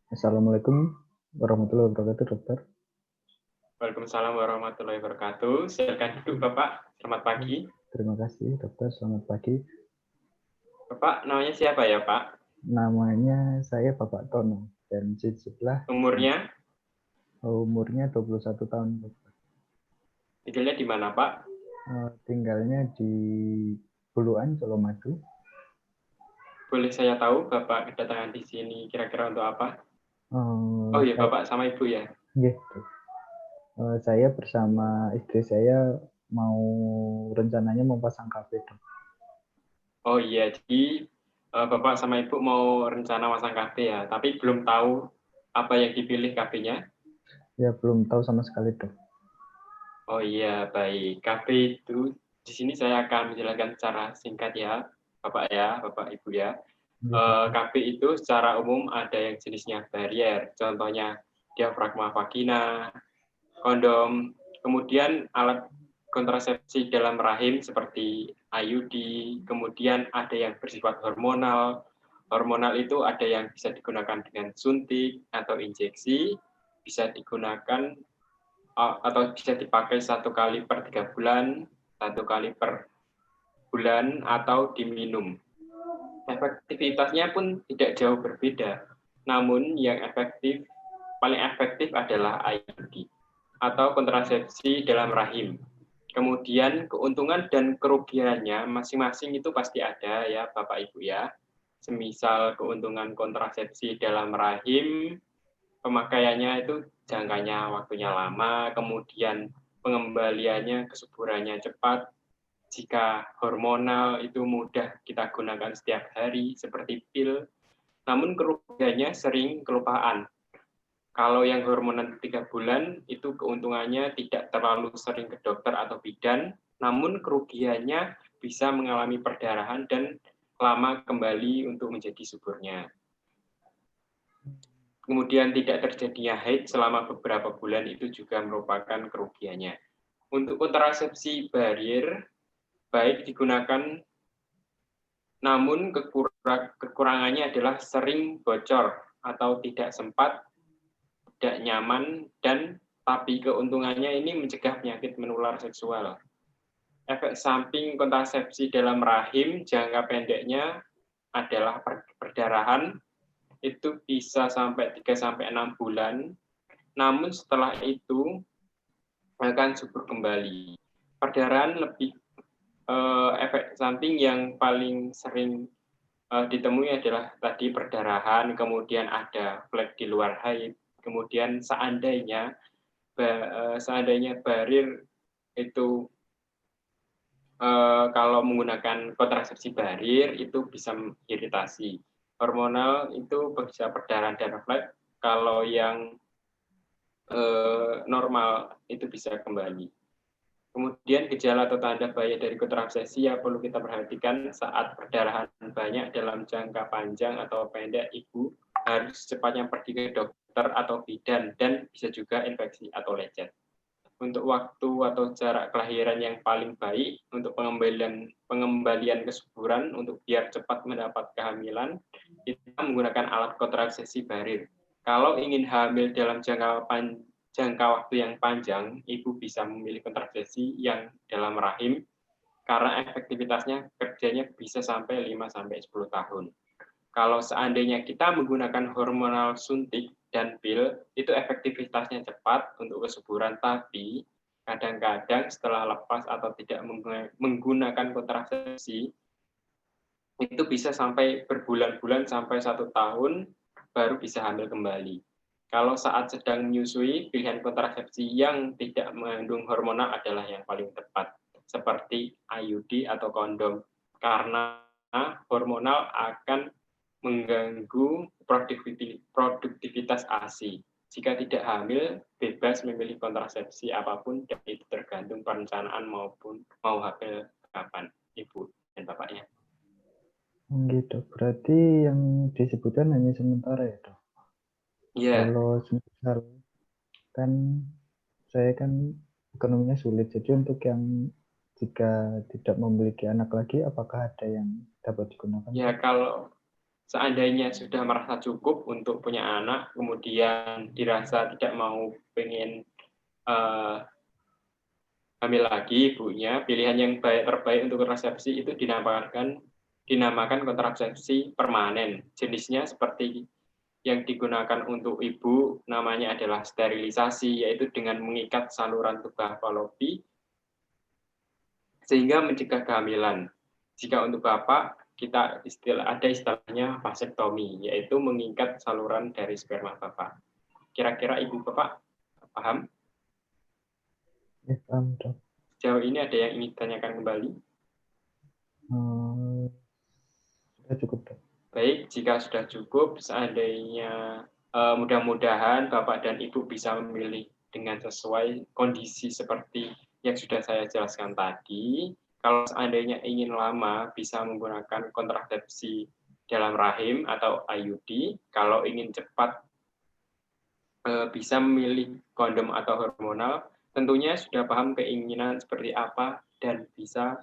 Assalamualaikum warahmatullahi wabarakatuh, dokter. Waalaikumsalam warahmatullahi wabarakatuh. Silakan duduk, Bapak. Selamat pagi. Terima kasih, dokter. Selamat pagi. Bapak namanya siapa ya, Pak? Namanya saya Bapak Tono dan di sebelah Umurnya? umurnya 21 tahun, dokter. Tinggalnya di mana, Pak? Tinggalnya di Buluan, Colomadu. Boleh saya tahu Bapak kedatangan di sini kira-kira untuk apa? Oh iya, Saya, Bapak sama Ibu ya. gitu. Saya bersama istri saya mau rencananya mau pasang kafe, dok. Oh iya, jadi Bapak sama Ibu mau rencana masang kafe ya, tapi belum tahu apa yang dipilih kafenya. Ya belum tahu sama sekali, dok. Oh iya, baik. Kafe itu di sini saya akan menjelaskan secara singkat ya, Bapak Ibu ya. Ya, dokter. KB itu secara umum ada yang jenisnya barrier, contohnya diafragma vagina, kondom, kemudian alat kontrasepsi dalam rahim seperti IUD, kemudian ada yang bersifat hormonal. Hormonal itu ada yang bisa digunakan dengan suntik atau injeksi, bisa digunakan atau bisa dipakai 1 kali per 3 bulan, 1 kali per bulan, atau diminum. Efektivitasnya pun tidak jauh berbeda. Namun yang paling efektif adalah IUD atau kontrasepsi dalam rahim. Kemudian keuntungan dan kerugiannya masing-masing itu pasti ada ya Bapak Ibu ya. Semisal keuntungan kontrasepsi dalam rahim, pemakaiannya itu jangkanya waktunya lama, kemudian pengembaliannya, kesuburannya cepat. Jika hormonal itu mudah kita gunakan setiap hari seperti pil, namun kerugiannya sering kelupaan. Kalau yang hormonan 3 bulan itu keuntungannya tidak terlalu sering ke dokter atau bidan, namun kerugiannya bisa mengalami perdarahan dan lama kembali untuk menjadi suburnya. Kemudian tidak terjadinya haid selama beberapa bulan itu juga merupakan kerugiannya. Untuk kontrasepsi barrier, baik digunakan, namun kekurangannya adalah sering bocor atau tidak sempat, tidak nyaman, dan tapi keuntungannya ini mencegah penyakit menular seksual. Efek samping kontrasepsi dalam rahim jangka pendeknya adalah perdarahan, itu bisa sampai 3-6 bulan, namun setelah itu akan subur kembali. Perdarahan lebih efek samping yang paling sering ditemui adalah tadi perdarahan, kemudian ada flek di luar haid, kemudian seandainya barir itu kalau menggunakan kontrasepsi barir itu bisa iritasi. Hormonal itu bisa perdarahan dan flek, kalau yang normal itu bisa kembali. Kemudian gejala atau tanda bahaya dari kontrasepsi yang perlu kita perhatikan saat perdarahan banyak dalam jangka panjang atau pendek, ibu harus secepatnya pergi ke dokter atau bidan dan bisa juga infeksi atau lecet. Untuk waktu atau jarak kelahiran yang paling baik untuk pengembalian kesuburan untuk biar cepat mendapat kehamilan, kita menggunakan alat kontrasepsi barir. Kalau ingin hamil dalam jangka waktu yang panjang, ibu bisa memilih kontrasepsi yang dalam rahim karena efektivitasnya kerjanya bisa sampai 5-10 tahun. Kalau seandainya kita menggunakan hormonal suntik dan pil, itu efektivitasnya cepat untuk kesuburan, tapi kadang-kadang setelah lepas atau tidak menggunakan kontrasepsi, itu bisa sampai berbulan-bulan sampai 1 tahun baru bisa hamil kembali. Kalau saat sedang menyusui, pilihan kontrasepsi yang tidak mengandung hormonal adalah yang paling tepat, seperti IUD atau kondom, karena hormonal akan mengganggu produktivitas ASI. Jika tidak hamil, bebas memilih kontrasepsi apapun, dan itu tergantung perencanaan maupun mau hamil kapan, Ibu dan Bapaknya. Gitu. Berarti yang disebutkan hanya sementara ya, dok? Iya. Kalau semisal kan saya kan ekonominya sulit, jadi untuk yang jika tidak memiliki anak lagi, apakah ada yang dapat digunakan, Ya, dok? seandainya sudah merasa cukup untuk punya anak, kemudian dirasa tidak mau pengen hamil lagi ibunya, pilihan yang terbaik untuk kontrasepsi itu dinamakan kontrasepsi permanen. Jenisnya seperti yang digunakan untuk ibu namanya adalah sterilisasi, yaitu dengan mengikat saluran tuba falopi sehingga mencegah kehamilan. Jika untuk bapak, ada istilahnya vasektomi, yaitu mengikat saluran dari sperma bapak. Kira-kira ibu bapak paham? Ya, paham, Dok. Sejauh ini ada yang ingin ditanyakan kembali? Sudah cukup, Dok. Baik, jika sudah cukup, seandainya mudah-mudahan Bapak dan Ibu bisa memilih dengan sesuai kondisi seperti yang sudah saya jelaskan tadi. Kalau seandainya ingin lama, bisa menggunakan kontrasepsi dalam rahim atau IUD. Kalau ingin cepat, bisa memilih kondom atau hormonal. Tentunya sudah paham keinginan seperti apa dan bisa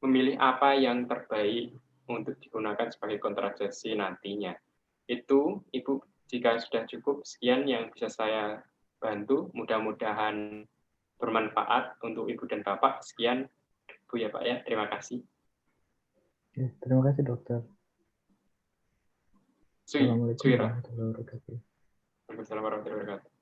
memilih apa yang terbaik untuk digunakan sebagai kontrasepsi nantinya. Itu, Ibu, jika sudah cukup, sekian yang bisa saya bantu. Mudah-mudahan bermanfaat untuk Ibu dan Bapak. Sekian, Bu ya Pak ya. Terima kasih. Ya, terima kasih, Dokter. Assalamualaikum warahmatullahi wabarakatuh. Waalaikumsalam warahmatullahi wabarakatuh.